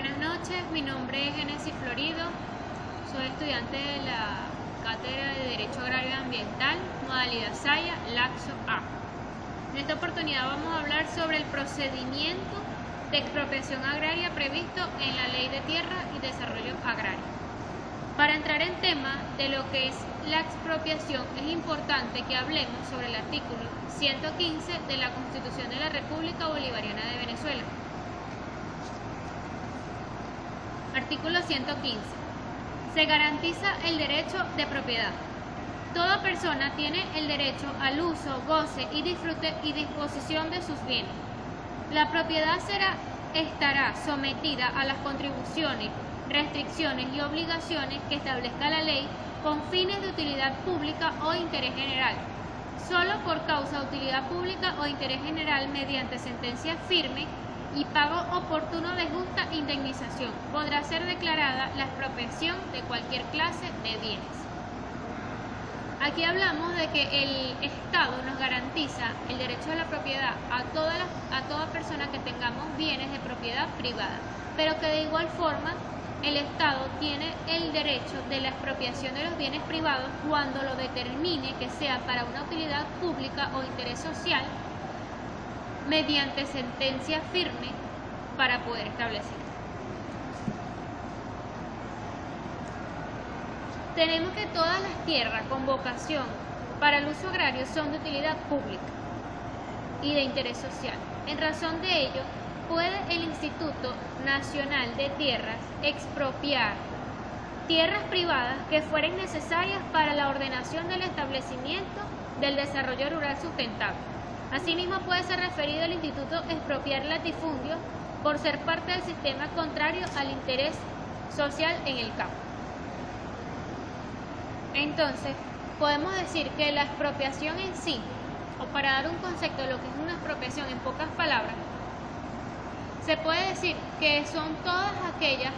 Buenas noches, mi nombre es Genesis Florido, soy estudiante de la Cátedra de Derecho Agrario y Ambiental, modalidad SAYA, Laxo A. En esta oportunidad vamos a hablar sobre el procedimiento de expropiación agraria previsto en la Ley de Tierra y Desarrollo Agrario. Para entrar en tema de lo que es la expropiación, es importante que hablemos sobre el artículo 115 de la Constitución de la República Bolivariana de Venezuela. Artículo 115. Se garantiza el derecho de propiedad. Toda persona tiene el derecho al uso, goce y disfrute y disposición de sus bienes. La propiedad estará sometida a las contribuciones, restricciones y obligaciones que establezca la ley con fines de utilidad pública o interés general. Solo por causa de utilidad pública o interés general mediante sentencia firme y pago oportuno de justa indemnización podrá ser declarada la expropiación de cualquier clase de bienes. Aquí hablamos de que el Estado nos garantiza el derecho a la propiedad a toda persona que tengamos bienes de propiedad privada, pero que de igual forma el Estado tiene el derecho de la expropiación de los bienes privados cuando lo determine que sea para una utilidad pública o interés social mediante sentencia firme para poder establecer. Tenemos que todas las tierras con vocación para el uso agrario son de utilidad pública y de interés social. En razón de ello, puede el Instituto Nacional de Tierras expropiar tierras privadas que fueren necesarias para la ordenación del establecimiento del desarrollo rural sustentable. Asimismo, puede ser referido al Instituto expropiar latifundios por ser parte del sistema contrario al interés social en el campo. Entonces, podemos decir que la expropiación en sí, o para dar un concepto de lo que es una expropiación en pocas palabras, se puede decir que son todas aquellas,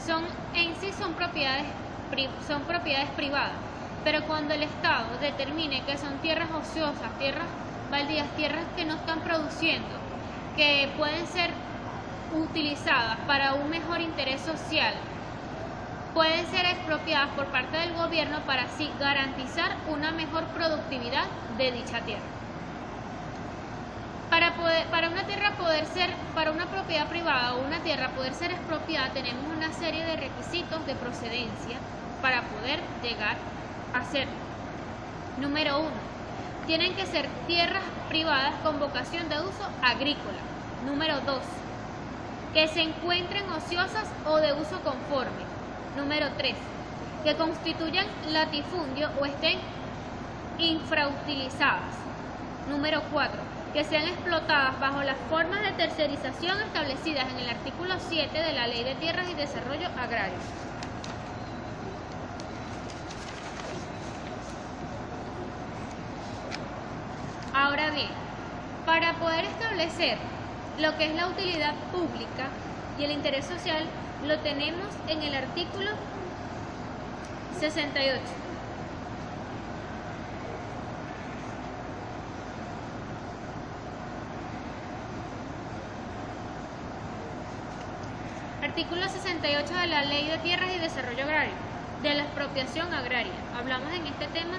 son propiedades privadas, pero cuando el Estado determine que son tierras ociosas, tierras baldías, tierras que no están produciendo, que pueden ser utilizadas para un mejor interés social, pueden ser expropiadas por parte del gobierno para así garantizar una mejor productividad de dicha tierra. Para una propiedad privada o una tierra poder ser expropiada, tenemos una serie de requisitos de procedencia para poder llegar a hacerlo. Número 1. Tienen que ser tierras privadas con vocación de uso agrícola. Número 2. Que se encuentren ociosas o de uso conforme. Número 3. Que constituyan latifundio o estén infrautilizadas. Número 4. Que sean explotadas bajo las formas de tercerización establecidas en el artículo 7 de la Ley de Tierras y Desarrollo Agrario. Ahora bien, para poder establecer lo que es la utilidad pública y el interés social, lo tenemos en el artículo 68. Artículo 68 de la Ley de Tierras y Desarrollo Agrario, de la expropiación agraria. Hablamos en este tema.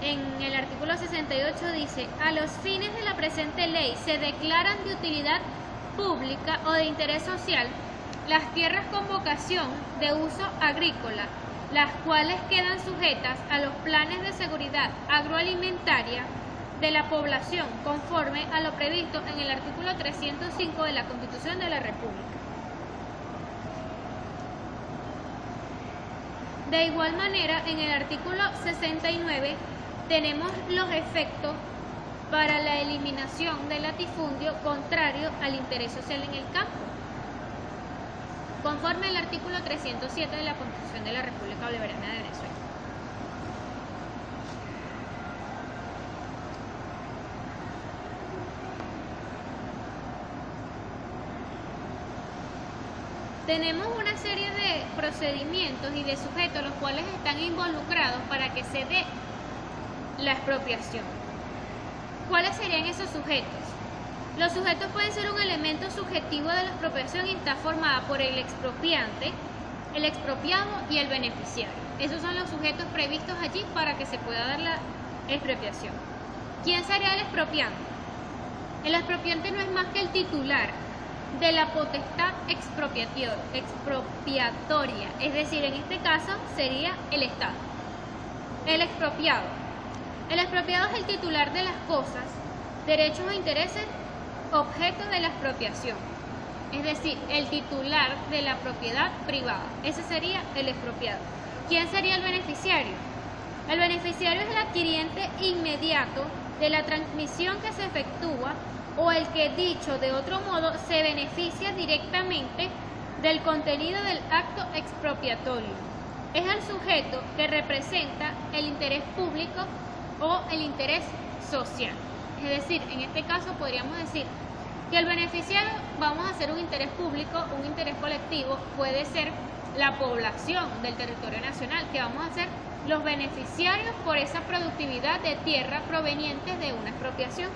En el artículo 68 dice: a los fines de la presente ley se declaran de utilidad pública o de interés social las tierras con vocación de uso agrícola, las cuales quedan sujetas a los planes de seguridad agroalimentaria de la población conforme a lo previsto en el artículo 305 de la Constitución de la República. De igual manera, en el artículo 69 tenemos los efectos para la eliminación del latifundio contrario al interés social en el campo, conforme al artículo 307 de la Constitución de la República Bolivariana de Venezuela. Tenemos una serie de procedimientos y de sujetos los cuales están involucrados para que se dé la expropiación. ¿Cuáles serían esos sujetos? Los sujetos pueden ser un elemento subjetivo de la expropiación y está formada por el expropiante, el expropiado y el beneficiario. Esos son los sujetos previstos allí para que se pueda dar la expropiación. ¿Quién sería el expropiante? El expropiante no es más que el titular de la potestad expropiatoria, es decir, en este caso sería el Estado. El expropiado es el titular de las cosas, derechos e intereses objeto de la expropiación, es decir, el titular de la propiedad privada. Ese sería el expropiado. ¿Quién sería el beneficiario? El beneficiario es el adquiriente inmediato de la transmisión que se efectúa o el que, dicho de otro modo, se beneficia directamente del contenido del acto expropiatorio. Es el sujeto que representa el interés público o el interés social. Es decir, en este caso podríamos decir que el beneficiario, vamos a hacer un interés público, un interés colectivo, puede ser la población del territorio nacional, que vamos a ser los beneficiarios por esa productividad de tierra provenientes de una expropiación.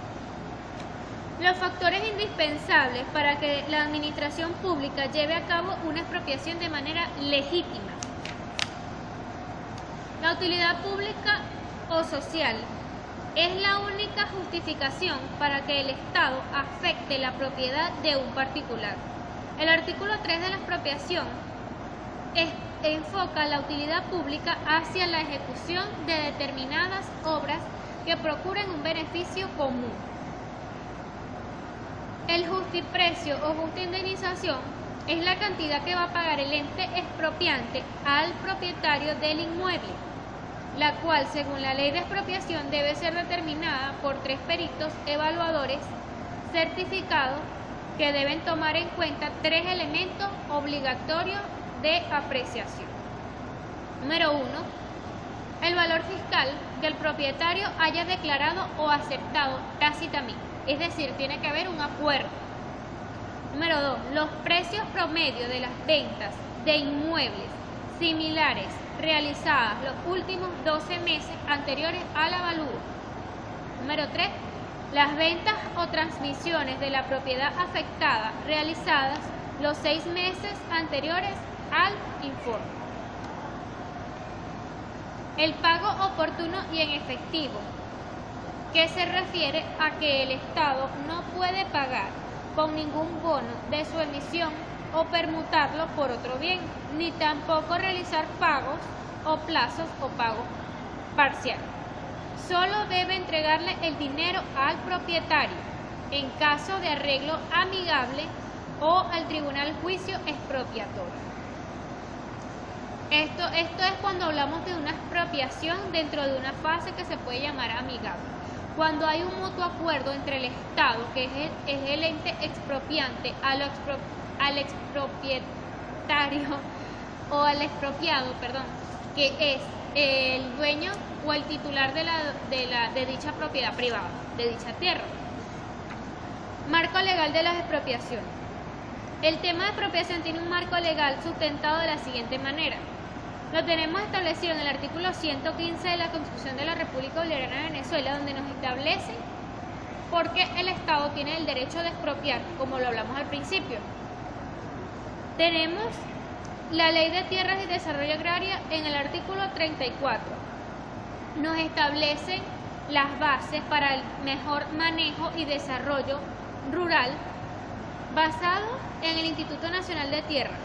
Los factores indispensables para que la administración pública lleve a cabo una expropiación de manera legítima. La utilidad pública o social es la única justificación para que el Estado afecte la propiedad de un particular. El artículo 3 de la expropiación enfoca la utilidad pública hacia la ejecución de determinadas obras que procuren un beneficio común. El justiprecio o justa indemnización es la cantidad que va a pagar el ente expropiante al propietario del inmueble, la cual, según la ley de expropiación, debe ser determinada por 3 peritos evaluadores certificados que deben tomar en cuenta 3 elementos obligatorios de apreciación. Número 1. El valor fiscal que el propietario haya declarado o aceptado tácitamente, es decir, tiene que haber un acuerdo. Número 2. Los precios promedio de las ventas de inmuebles similares realizadas los últimos 12 meses anteriores al avalúo. Número 3. Las ventas o transmisiones de la propiedad afectada realizadas los 6 meses anteriores al informe. El pago oportuno y en efectivo, que se refiere a que el Estado no puede pagar con ningún bono de su emisión o permutarlo por otro bien, ni tampoco realizar pagos o plazos o pagos parciales. Solo debe entregarle el dinero al propietario en caso de arreglo amigable o al tribunal juicio expropiatorio. Esto es cuando hablamos de una expropiación dentro de una fase que se puede llamar amigable. Cuando hay un mutuo acuerdo entre el Estado, que es el ente expropiante, al expropietario o al expropiado, que es el dueño o el titular de dicha propiedad privada, de dicha tierra. Marco legal de las expropiaciones. El tema de expropiación tiene un marco legal sustentado de la siguiente manera. Lo tenemos establecido en el artículo 115 de la Constitución de la República Bolivariana de Venezuela, donde nos establece por qué el Estado tiene el derecho de expropiar, como lo hablamos al principio. Tenemos la Ley de Tierras y Desarrollo Agrario en el artículo 34. Nos establecen las bases para el mejor manejo y desarrollo rural basado en el Instituto Nacional de Tierras.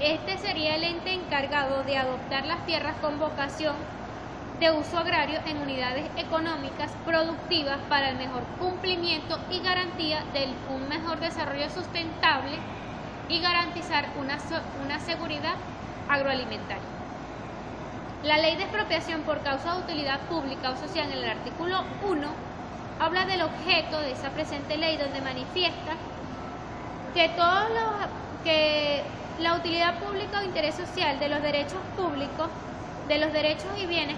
Este sería el ente encargado de adoptar las tierras con vocación de uso agrario en unidades económicas productivas para el mejor cumplimiento y garantía de un mejor desarrollo sustentable y garantizar una seguridad agroalimentaria. La Ley de Expropiación por causa de utilidad pública o social en el artículo 1 habla del objeto de esa presente ley, donde manifiesta que la utilidad pública o interés social de los derechos públicos, de los derechos y bienes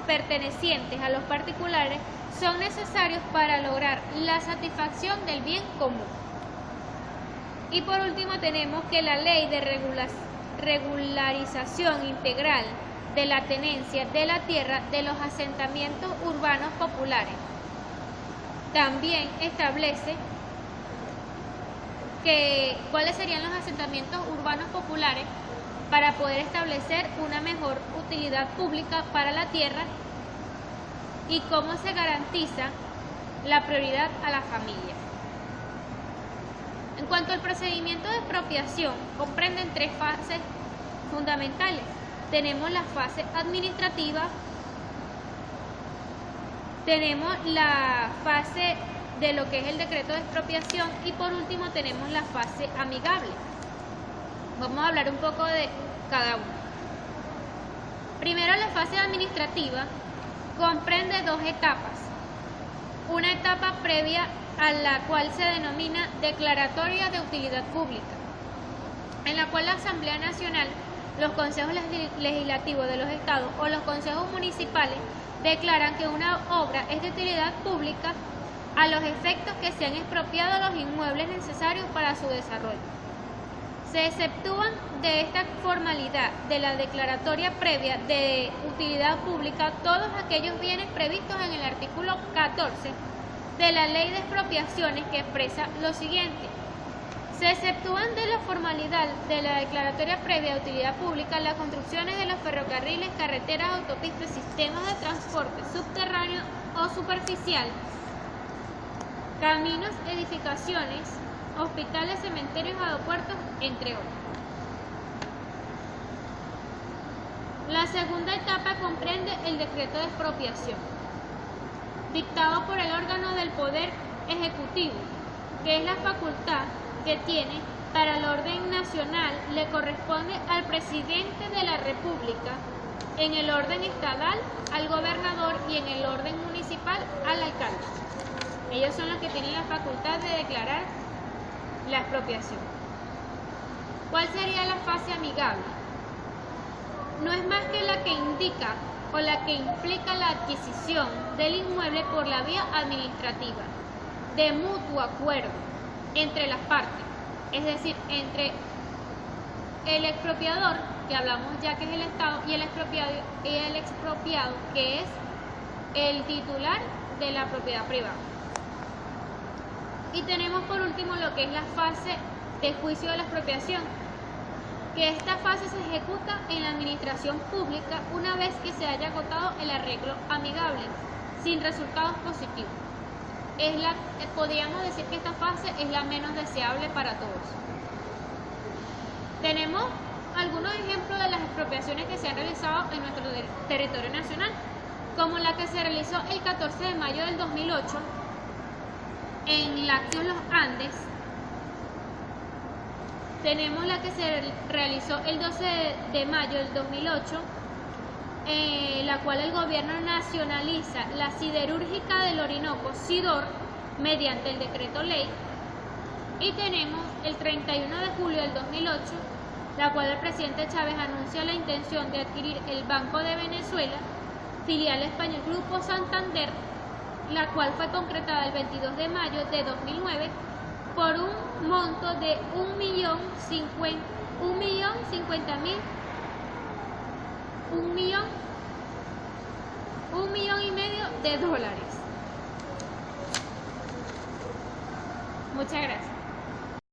pertenecientes a los particulares son necesarios para lograr la satisfacción del bien común. Y por último tenemos que la ley de regularización integral de la tenencia de la tierra de los asentamientos urbanos populares también establece cuáles serían los asentamientos urbanos populares para poder establecer una mejor utilidad pública para la tierra y cómo se garantiza la prioridad a la familia. En cuanto al procedimiento de expropiación, comprenden tres fases fundamentales. Tenemos la fase administrativa, tenemos la fase de lo que es el decreto de expropiación y por último tenemos la fase amigable. Vamos a hablar un poco de cada uno. Primero, la fase administrativa comprende dos etapas. Una etapa previa a la cual se denomina declaratoria de utilidad pública, en la cual la Asamblea Nacional, los consejos legislativos de los estados o los consejos municipales declaran que una obra es de utilidad pública a los efectos que se han expropiado los inmuebles necesarios para su desarrollo. Se exceptúan de esta formalidad de la declaratoria previa de utilidad pública todos aquellos bienes previstos en el artículo 14 de la Ley de Expropiaciones, que expresa lo siguiente: se exceptúan de la formalidad de la declaratoria previa de utilidad pública las construcciones de los ferrocarriles, carreteras, autopistas, sistemas de transporte subterráneo o superficial, caminos, edificaciones, hospitales, cementerios, aeropuertos, entre otros. La segunda etapa comprende el decreto de expropiación, dictado por el órgano del Poder Ejecutivo, que es la facultad que tiene para el orden nacional, le corresponde al presidente de la República, en el orden estatal al gobernador y en el orden municipal al alcalde. Ellos son los que tienen la facultad de declarar la expropiación. ¿Cuál sería la fase amigable? No es más que la que indica o la que implica la adquisición del inmueble por la vía administrativa, de mutuo acuerdo entre las partes, es decir, entre el expropiador, que hablamos ya que es el Estado, y el expropiado, que es el titular de la propiedad privada. Y tenemos por último lo que es la fase de juicio de la expropiación, que esta fase se ejecuta en la administración pública una vez que se haya agotado el arreglo amigable, sin resultados positivos. Podríamos decir que esta fase es la menos deseable para todos. Tenemos algunos ejemplos de las expropiaciones que se han realizado en nuestro territorio nacional, como la que se realizó el 14 de mayo del 2008 en Lácteos Los Andes. Tenemos la que se realizó el 12 de mayo del 2008, la cual el gobierno nacionaliza la siderúrgica del Orinoco, SIDOR, mediante el decreto ley. Y tenemos el 31 de julio del 2008, la cual el presidente Chávez anuncia la intención de adquirir el Banco de Venezuela, filial español Grupo Santander, la cual fue concretada el 22 de mayo de 2009 por un monto de $1.500.000 de dólares. Muchas gracias.